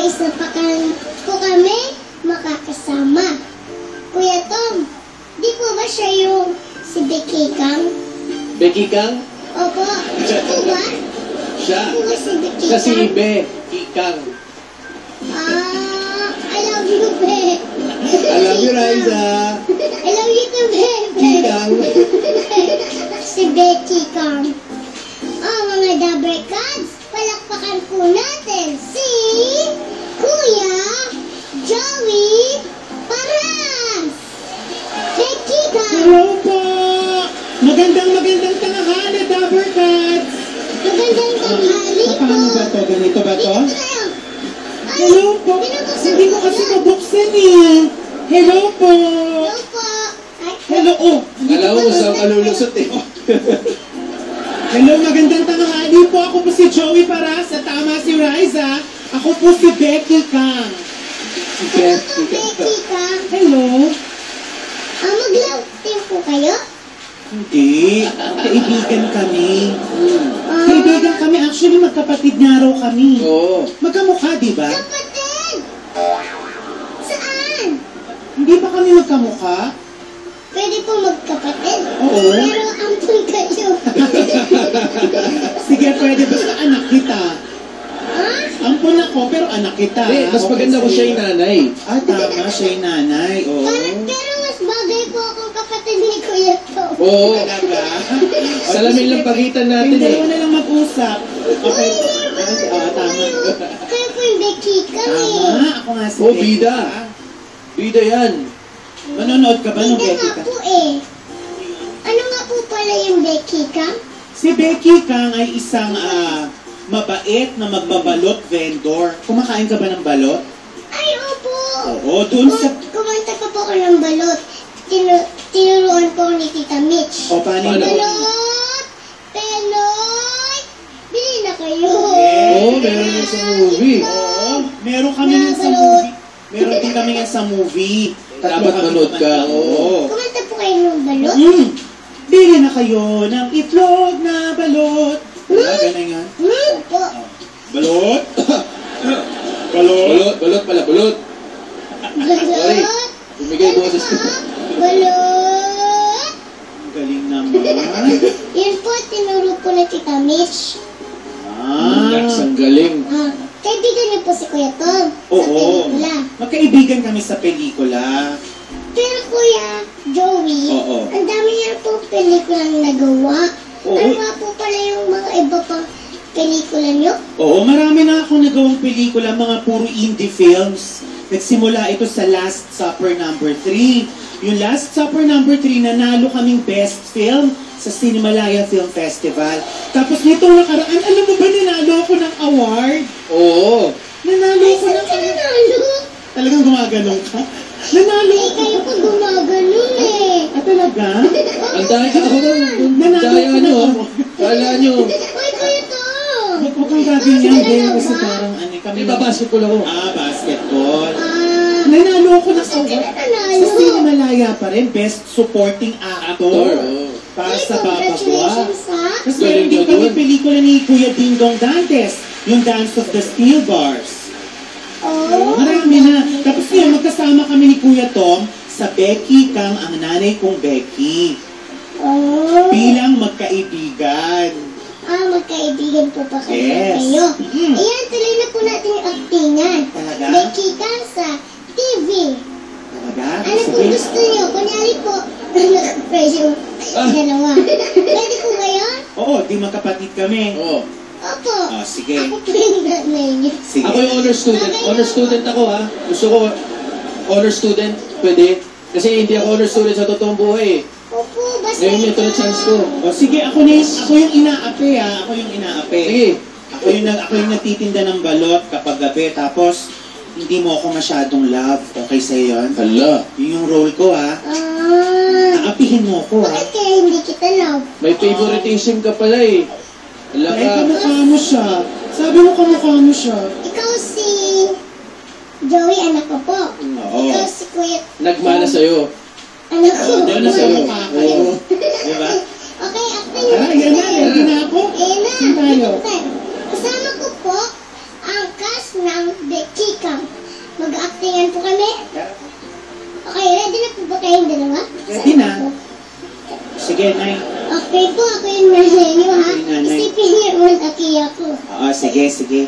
isa pa po kami makakasama. Kuya Tom, di po ba siya yung si Becky Kang? Becky Kang? Opo. Siya po ba? Siya. Siya po ba si Becky Siya si Kang? Becky Kang. I love you, Be. I love you, Raisa. I love you too, Be. Kang. Si Becky Kang. Mga Dabber Cats, palakpakan po natin si Kuya Joey Paras. Becky Kang. Hello po! Magandang tanghali, Dabber Cats! Magandang tanghali po. Paano ba to? Ganito ba to? Dito tayo. Ay, Hello po! binubuksan Hindi ko kasi mabuksan eh! Hello po! Hello po. Ay, Hello, oh! Alam mo kung saan ka lulusot eh. Hello, magandang tanghali po! Ako po si Joey Paras at tama si Raisa. Ako po si Becky Kang. Si hello po, Becky Kang. Becky Kang. Hello? Mag-love team po kayo? Hindi. Kaibigan kami. Ah, Kaibigan kami. Actually, magkapatid nga raw kami. Oo. Magkamukha, di ba? kapatid! Saan? Hindi ba kami magkamukha? Pwede po magkapatid. Oo. Pero ampun kayo. Sige, pwede. Basta anak kita. Ha? Ampun ako, pero anak kita. Hindi, mas maganda ko siya yung nanay. Ah, tama. Siya yung nanay. Oo. Pero mas bagay po akong kapatid ni Kuya Tom. Oo. Talaga? Salamin lang pagitan natin Hindi, eh. dalawa na lang mag-usap. Okay. Tama. Kayo po yung Becky Kang Tama. Ako nga si Oh, Becky. bida. Bida yan. Manonood ka ba nung Hindi Becky nga Kang? po eh. Ano nga po pala yung Becky Kang? Si Becky Kang ay isang mabait na magbabalot vendor. Kumakain ka ba ng balot? Ay, opo. Oo, dun sa... Kumanta pa po ako ng balot. Tinuruan po ni Tita Mitch. O, paano Paano? yun? Balot! Peloy! Bili na kayo! Oo, meron yun sa movie. Oo, meron kami yan sa movie. Meron din kami yan sa movie. Tatlo Dapat kami manood ka, kumanta. oo. Kumanta po kayo ng balot? Bili na kayo ng itlog na balot. Diba, ganun yan? Opo. Balot? Balot, balot pala, balot. Sorry. Balot! Bumigay boses ko. Balot! Ang galing naman. Yun po, tinuro po na Tita Mitch. That's ang galing. Kaibigan niyo po si Kuya Tom sa Oo. pelikula. Magkaibigan kami sa pelikula. Pero Kuya Joey, Oo. ang dami niya po pelikulang nagawa. Oo. Ano nga po pala yung mga iba pang pelikula niyo? Oo, marami na akong nagawang pelikula, mga puro indie films. Nagsimula ito sa Last Supper number 3. Yung Last Supper number 3, nanalo kaming best film sa Cinemalaya Film Festival. Tapos nitong nakaraan, alam mo ba, nanalo ako ng award? Oo. Nanalo Ay, ako saan ng ka award. nanalo? Talagang gumaganong ka? Nanalo Eh, ako. kayo pa gumaganon eh. Ah, talaga? Ang daya ako ba? Ang Nanalo daya ako nyo. ng ah. Kala nyo. Ay, Kuya Tom! Huwag kang gaganyan, din kasi parang ano, kami Di ba basketball ako? basketball. Nanalo ako ng Saan ka award. Sa nanalo? Cinemalaya pa rin, Best Supporting Actor. Oo. Para Ay, sa Babagwa. congratulations ha! Tapos meron din kami pelikula ni Kuya Dingdong Dantes, yung Dance of the Steel Bars. Oh, Marami na. Tapos yun, magkasama kami ni Kuya Tom sa Becky Kang, ang nanay kong Becky. Oh. Bilang magkaibigan. Magkaibigan po pa kayo. Yes. kayo. Mhm. Ayan, tuloy na po natin yung actingan. Talaga? Becky Kang sa TV. Talaga? Ano po Sige. gusto niyo? Kunyari po, nag-press yung dalawa. Pwede po ba yun? Oo, di magkapatid kami. Oo. Opo. Sige. Ako po yung nanay niyo. Sige. Ako yung honor student. Honor student ako ha. Gusto ko honor student. Pwede. Kasi hindi ako honor student sa totoong buhay eh. Opo, basta Ngayon ito na chance ko. O sige, ako yung inaapi ha. Ako yung inaapi. Sige. Ako yung nagtitinda ng balot kapag gabi. Tapos, hindi mo ako masyadong love. Okay sa'yo yun? Hala. Yun yung role ko ha. Aapihin mo ko ha. bakit kaya hindi kita love? May favoritism ka pala eh. Hala Ay, ka. kamukha mo siya. Sabi mo kamukha mo siya. Ikaw si Joey, anak ko po. Oo. Ikaw si Kuya, Nagmana sa'yo. anak ko. Doon na sa mukha kayo. Diba? Okay, acting Tara, yan na. Ready na ako. Ayan na. Saan tayo? Kasama ko po ang cast ng Becky Camp. Mag-actingan po kami. Okay, ready na po ba kayong dalawa? Ready na. Sige, Nay. Okay po, ako yung nanay niyo, ha? Okay, nanay. Isipin niyo, malaki ako. Oo, sige, sige.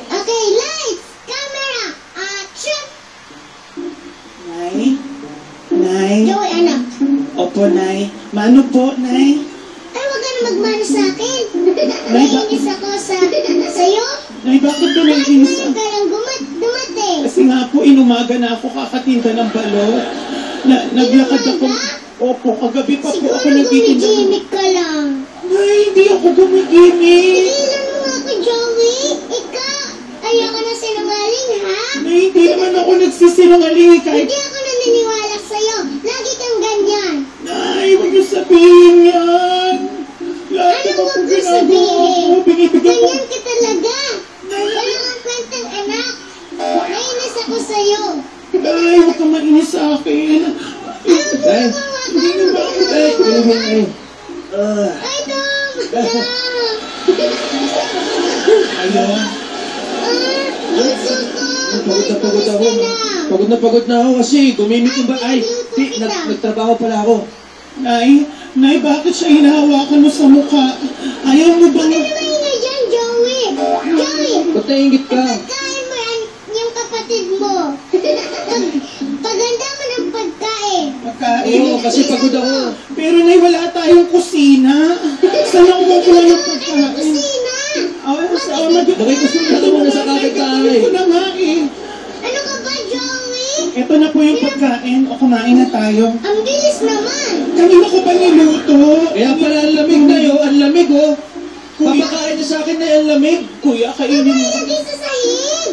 Okay, lights, camera, action! Nay? Nay? Joey, anak. Opo, Nay. Mano po, Nay? Ay, huwag ka na magmano sa akin. Nay, Naiinis ako sa'yo. Nay, bakit ka Bakit naiinis? ngayon ka lang dumating? Kasi nga po, inumaga na ako kakatinda ng balot. Naglakad ako. Inumaga? Opo, kagabi pa po Siguro ako nagtitinda. gumigimik ka lang. Nay, hindi ako gumigimik. Tigilan mo nga ako, Joey. Ikaw, ayoko na sinungaling, ha? Nay, hindi naman ako nagsisinungaling kahit... Hindi ako naniniwala sa'yo. Lagi kang ganyan. Nay, huwag niyo sabihin yan. Lahat Anong naman huwag po ko ginagawa sabihin? ko. Binibigyan ko. Ganyan ka talaga. Wala kang kwentang anak. Nainis ako sa'yo. Nay, huwag kang mainis sa akin. Nay, Nay, bilhin, Nay. Ay, Tom! Ayun. Gusto ko! Pagod na pagod ako. Kamusta na? Pagod na ako kasi gumimik yung ba... Ay, nagtrabaho pala ako. Nay, bakit siya hinahawakan mo sa mukha? Ayaw mo bang... Ano ba ingay dyan, Joey? Joey! Ba't naingit ka? Pagkain mo yung kapatid mo. Paganda mo ng pagkain. Pagkain? Oo, kasi pagod ako. Pero Nay, wala tayong kusina. Saan ako kukuha ng pagkain? Kusina! Nakikusina ka muna sa kapitbahay. Ito na nga eh. Ano ka ba, Joey? Ito na po yung pagkain. O kumain na tayo. Ang bilis naman. Kanina ko pa niluto. Kaya pala ang lamig na yun, ang lamig oh. Papakain niya sa akin na yung lamig. Kuya, kainin Ano mo. ilagay sa sahig?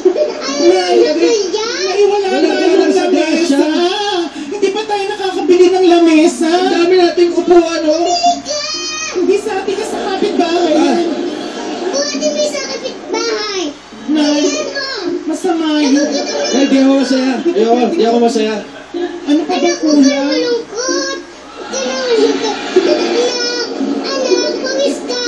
Nay, Ano ba yan? Nay, wala Wala tayong tayong sa lamesa. desk, Hindi pa tayo nakakabili ng lamesa. Ang dami nating upuan oh. Hindi sa atin ka sa kapitbahay. Buhatin mo sa kapitbahay. Nay, Ayan mo. masama yun. Nay, di ako masaya. Di ako masaya. Ano pa ba, Anak, huwag kuya? kang malungkot. Anak, pawis ka.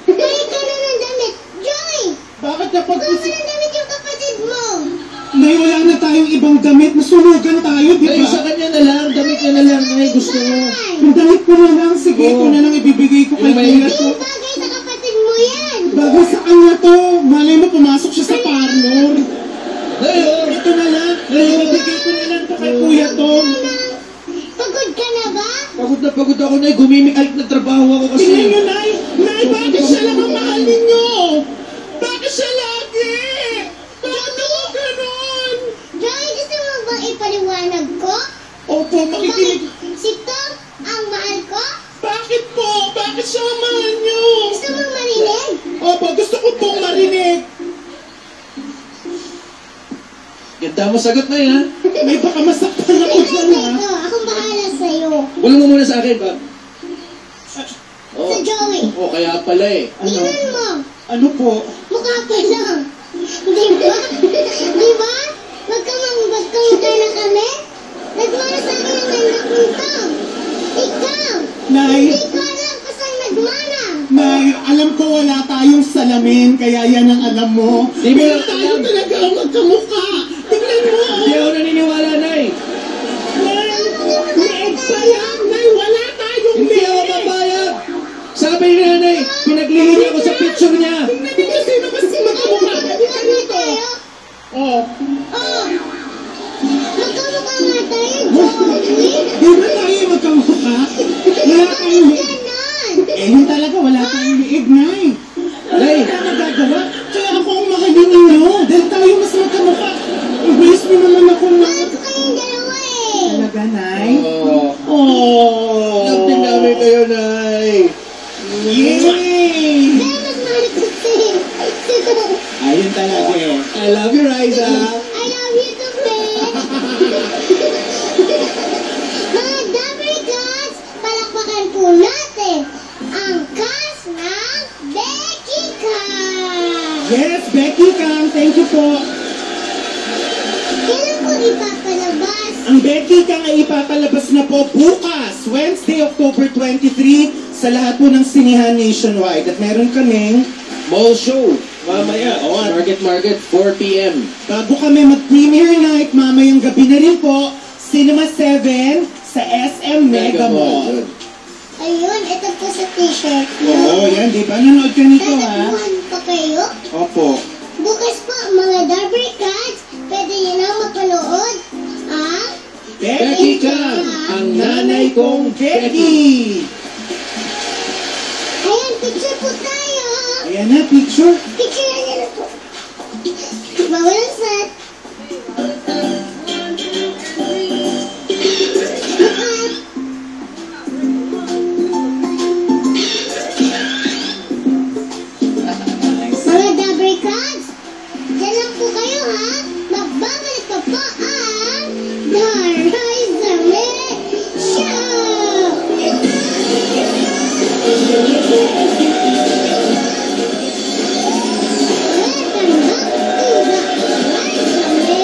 Balik ka na ng damit. Joey, Bakit kapag... kuha mo ng damit yung kapatid mo. Nay, wala na tayong ibang damit. Masunugan tayo, di Nay, sa ba? kanya na lang, damit niya na lang. Nay, gusto mo. Yung damit ko na lang. Sige, Oo. ko na lang ibibigay ko kay Yung may- kuya Hindi to. bagay sa kapatid mo yan. Bagay sa kanya to. Malay mo, pumasok siya sa parlor. Nay, oh. Ito na lang. Ibibigay ko na lang to kay kuya to. Pagod ka na ba? Pagod ako, Nay. Gumimik. Ay, nagtrabaho ako kasi. Tingnan nyo, Nay. Nay, bakit siya lang ang mahal ninyo? Bakit siya lagi? Bakit ako ganon? Joey, gusto mo bang ipaliwanag ko? Opo, makikinig. Bakit si Tom ang mahal ko? Bakit po? Bakit siya ang mahal nyo? Gusto mo marinig? Opo, gusto ko pong marinig. Ganda mo sagot na yan, ha? May baka masaktan ako dyan, ha? Ito, akong bahala sa'yo. Bulong mo muna sa akin, ba? Sa Joey. Oh, kaya pala eh. Tingnan mo. Ano po? Mukha pa lang. Di ba? Di ba? Magkamangga na kami. Nagmana sa akin ang anak ng Tom. Ikaw. Nay, Hindi ko alam kung saan nagmana. Nay, alam ko wala tayong salamin, kaya yan ang alam mo. Di mo Pero lang tayo alam. talaga ang magkamukha. Tingnan mo. Hindi ako naniniwala, Nay. Nay, leeg pa lang. Nay, wala tayong Hindi ako leeg. papayag. Sabi ni Nanay, pinaglihi niya ako sa picture niya. Tingnan ninyo sino mas magkamukha. Halika rito. Tayo? Oh, Oh. Magkamukha nga tayo, Joey. di ba tayo magkamukha? Wala tayong leeg. Ganon. Eh, yun talaga, wala tayong leeg, Nay. Nay. Wala tayong magagawa. Kaya ako ang mahalin ninyo. Dahil tayo mas magkamukha. Iblis mo naman ako na. Mahal ko kayong dalawa eh. Talaga, Nay? Oh. Oh. Love din namin kayo, Nay. Yay! Kaya mas mahal ko si Tom. Ayun talaga eh. I love you, Riza. I love you too, babe. Mga Dabber Cats, palakpakan po natin ang cast ng Becky Cats. Yes, Becky Kang, thank you po. Kailan po ipapalabas? Ang Becky Kang ay ipapalabas na po bukas, Wednesday, October 23, sa lahat po ng sinihan nationwide. At meron kaming Mall show. Mamaya, Oo. Market, 4 p.m. Bago kami mag-premiere night, mamayang gabi na rin po, Cinema 7 sa SM Mega Mall. Yun. Ayun, ito po sa t-shirt niyo. Oo, yan, di ba? Nanood ka nito, ha? Tatagpuan pa kayo. Opo. Bukas po, mga Darby Cats, pwede nyo na mapanood ang Becky Cam, ang nanay kong Becky! Ayan, picture po tayo. Ayan na, picture. Picture na nyo po. Bawal ang set. Look up. Mga Darby Cats, dyan lang po kayo ha. Magbabalik pa po ang Darizame Show! Welcome back to the Darizame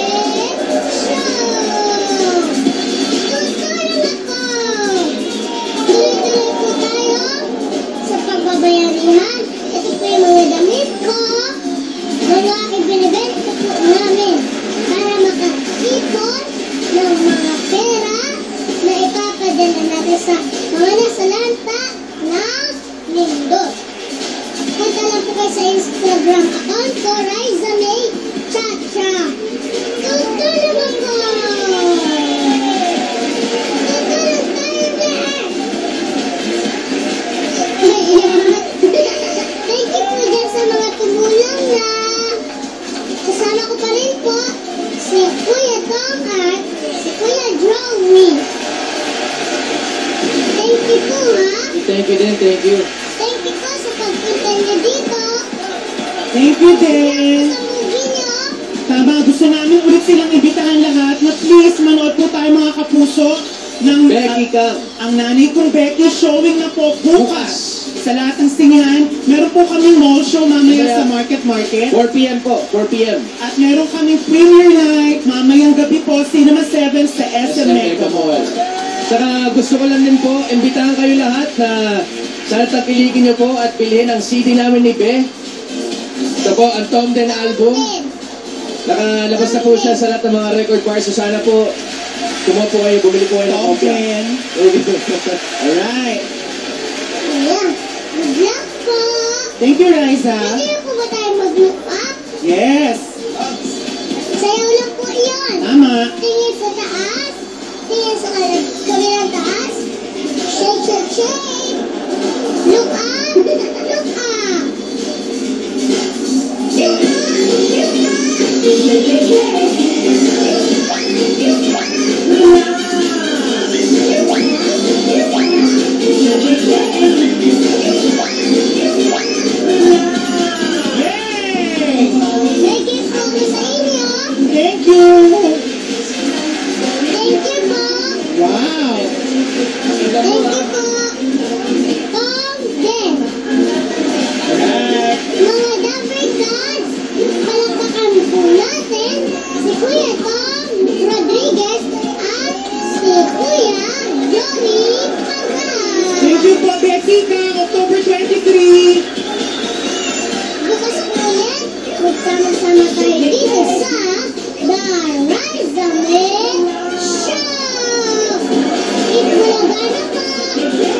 Show! Tutulong ako! Tuloy-tuloy po tayo sa pagbabayanihan. Ito po yung mga damit ko. Mga ibinibenta po namin para makaipon ng mga pera na ipapadala natin sa mga nasalanta ng lindot. Punta lang po kayo sa Instagram account ko, Riza May Chacha. Tutulong ako! Tutulong tayo lahat! Thank you po dyan sa mga tumulong na kasama ko pa rin po si Kuya Tom at si Kuya Joey. Thank you po ha. Thank you din, thank you. Thank you po sa pagpunta niyo dito. Thank you Sa din. movie niyo. Tama, gusto namin ulit silang imbitahan lahat na please manood po tayo mga kapuso ng Becky Cam. ang nanay kong Becky showing na po bukas sa lahat ng sinihan. Meron po kaming mall show mamaya sa Market 4 p.m. po, 4 p.m. at meron kaming premiere night mamayang gabi po Cinema 7 sa SM Mega Mall. Saka gusto ko lang din po, imbitahan kayo lahat na sana tagpilikin niyo po at bilhin ang CD namin ni Be. Ito po, ang Tom Den album. Nakalabas na po siya sa lahat ng mga record bars. So sana po, kumuha po kayo, bumili po kayo ng kopya. Open. Alright. Ayan. Good luck po. Thank you, Riza. Pwede na po ba tayo mag-look up? Yes. Sayaw lang po iyon. Tama. Tingin sa taas. Tingin sa kabilang taas. Shake, shake, shake. Look up. Look up. Yay! Thank you po sa inyo. Thank you. Thank you po. Wow. Thank you po. Tom Den. Alright. Mga Dabber Gods, palakpakan po natin si Kuya Tom Rodriguez at si Kuya Johnny Pangal. Thank you po, Becky Cam, October 23. Bukas po ulit, magsama-sama tayo dito sa The Rise of Show! Itbulaga na po!